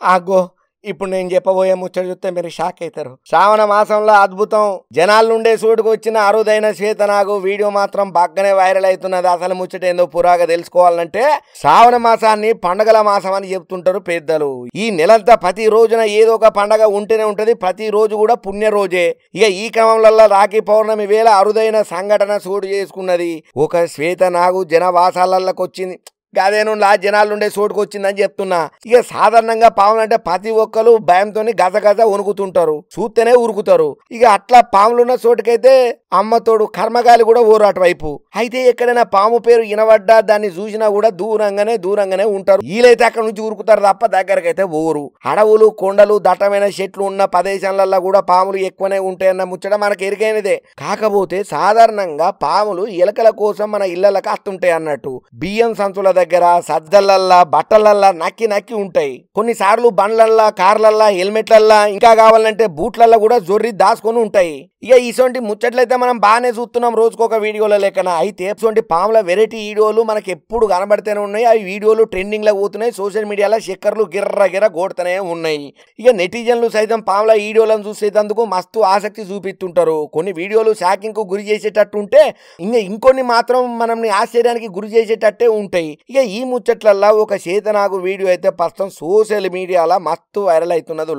ఆగో ఇప్పుడు నేను చెప్పబోయే ముచ్చట చూస్తే మీరు షాక్ అవుతారు. శ్రావణ మాసంలో అద్భుతం జనాల నుండే సూటుకు వచ్చిన అరుదైన శ్వేతనాగు వీడియో మాత్రం బాగానే వైరల్ అవుతున్నది. అసలు ముచ్చట ఏందో పురాగా తెలుసుకోవాలంటే శ్రావణ మాసాన్ని పండగల మాసం అని చెప్తుంటారు పెద్దలు. ఈ నెలంతా ప్రతి రోజున ఏదో ఒక పండగ ఉంటేనే ఉంటది. ప్రతి రోజు కూడా పుణ్య రోజే. ఇక ఈ క్రమంలో రాఖీ పౌర్ణమి వేళ అరుదైన సంఘటన చోటు చేసుకున్నది. ఒక శ్వేతనాగు జనవాసాలకి వచ్చింది. గదేను జనాలు ఉండే చోటుకు వచ్చిందని చెప్తున్నా. ఇక సాధారణంగా పాములు అంటే ప్రతి ఒక్కరు భయంతో గజగజ వణుకుతుంటారు, చూస్తేనే ఉరుకుతారు. ఇక అట్లా పాములున్న చోటుకైతే అమ్మతోడు కర్మగాలి కూడా ఊరు అటువైపు. అయితే ఎక్కడైనా పాము పేరు వినబడ్డా దాన్ని చూసినా కూడా దూరంగానే ఉంటారు. వీలైతే అక్కడ నుంచి ఉరుకుతారు తప్ప దగ్గరకైతే ఊరు. అడవులు కొండలు దట్టమైన చెట్లు ఉన్న ప్రదేశాలలో కూడా పాములు ఎక్కువనే ఉంటాయన్న ముచ్చట మనకు ఎరికైనదే. కాకపోతే సాధారణంగా పాములు ఎలకల కోసం మన ఇళ్లకి అత్తుంటాయి అన్నట్టు. బియ్యం సంచుల దగ్గర, సజ్జలల్లా, బట్టలల్లా నక్కి ఉంటాయి. కొన్నిసార్లు బండ్లల్లా, కార్లల్లా, హెల్మెట్లల్లా, ఇంకా కావాలంటే బూట్లల్లా కూడా జొర్రి దాచుకొని ఉంటాయి. ఇక ఇటువంటి ముచ్చట్లయితే మనం బాగానే చూస్తున్నాం రోజుకొక వీడియోల లెక్కన. అయితే ఇటువంటి పాముల వెరైటీ వీడియోలు మనకి ఎప్పుడు కనబడితేనే ఉన్నాయి. ఆ వీడియోలు ట్రెండింగ్ లో పోతున్నాయి. సోషల్ మీడియాలో చక్కర్లు గిర్ర కొడుతూనే ఉన్నాయి. ఇక నెటిజన్లు సైతం పాముల వీడియోలను చూసేందుకు మస్తు ఆసక్తి చూపిస్తుంటారు. కొన్ని వీడియోలు షాకింగ్ కు గురి చేసేటట్టు ఉంటే ఇంకొన్ని మాత్రం మనల్ని ఆశ్చర్యానికి గురి చేసేటట్టే ఉంటాయి. ఇక ఈ ముచ్చట్లల్లా ఒక శ్వేతనాగు వీడియో అయితే ప్రస్తుతం సోషల్ మీడియాలో మస్తు వైరల్ అవుతున్నది.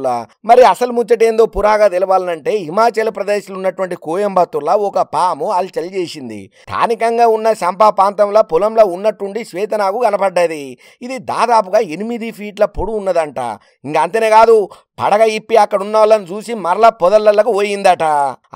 మరి అసలు ముచ్చట ఏందో పురాగా తెలవాలంటే హిమాచల్ ప్రదేశ్ ఉన్నటువంటి కోయంబత్తూర్లో ఒక పాము అల్చల్ చేసింది. స్థానికంగా ఉన్న సంపా ప్రాంతంలో పొలంలో ఉన్నట్టుండి శ్వేతనాగు కనపడ్డది. ఇది దాదాపుగా 8 ఫీట్ల పొడవు ఉన్నదంట. ఇంకా అంతేనే కాదు, పడగ ఇప్పి అక్కడ ఉన్న వాళ్ళని చూసి మరలా పొదలకు పోయిందట.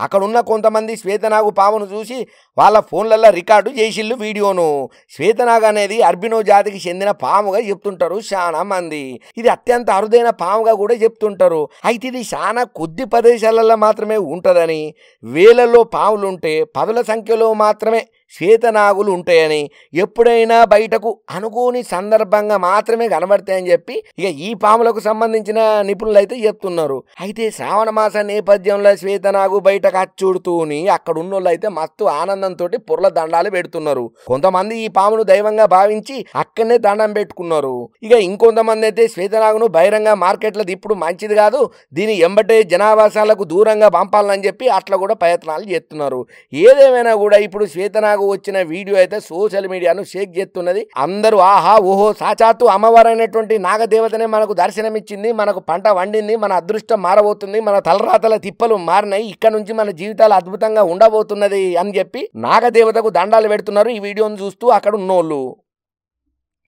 అక్కడున్న కొంతమంది శ్వేతనాగు పామును చూసి వాళ్ళ ఫోన్లలో రికార్డు చేసిళ్ళు వీడియోను. శ్వేతనాగు అనేది అర్బినో జాతికి చెందిన పాముగా చెప్తుంటారు చాలా మంది. ఇది అత్యంత అరుదైన పాముగా కూడా చెప్తుంటారు. అయితే ఇది చాలా కొద్ది ప్రదేశాలలో మాత్రమే ఉంటుందని, వేలల్లో పాములుంటే 10ల సంఖ్యలో మాత్రమే శ్వేతనాగులు ఉంటాయని, ఎప్పుడైనా బయటకు అనుకోని సందర్భంగా మాత్రమే కనబడతాయని చెప్పి ఇక ఈ పాములకు సంబంధించిన నిపుణులు అయితే చెప్తున్నారు. అయితే శ్రావణ మాస నేపథ్యంలో శ్వేతనాగు బయటకు అచ్చుడుతూని అక్కడ ఉన్నోళ్ళు అయితే మస్తు ఆనందంతో పొర్ల దండాలు పెడుతున్నారు. కొంతమంది ఈ పామును దైవంగా భావించి అక్కడనే దండం పెట్టుకున్నారు. ఇక ఇంకొంతమంది అయితే శ్వేతనాగును బహిరంగ మార్కెట్లో ఇప్పుడు మంచిది కాదు, దీని ఎంబటే జనావాసాలకు దూరంగా పంపాలని చెప్పి అట్లా కూడా ప్రయత్నాలు చేస్తున్నారు. ఏదేమైనా కూడా ఇప్పుడు శ్వేతనాగు వచ్చిన వీడియో అయితే సోషల్ మీడియాను షేక్ చేస్తున్నది. అందరూ ఆహా ఓహో సాక్షాత్తు అమ్మవారైనటువంటి నాగదేవతనే మనకు దర్శనమిచ్చింది, మనకు పంట వండింది, మన అదృష్టం మారబోతుంది, మన తలరాతల తిప్పలు మారినాయి, ఇక్కడ నుంచి మన జీవితాలు అద్భుతంగా ఉండబోతున్నది అని చెప్పి నాగదేవతకు దండాలు పెడుతున్నారు ఈ వీడియోను చూస్తూ అక్కడ ఉన్నోళ్ళు.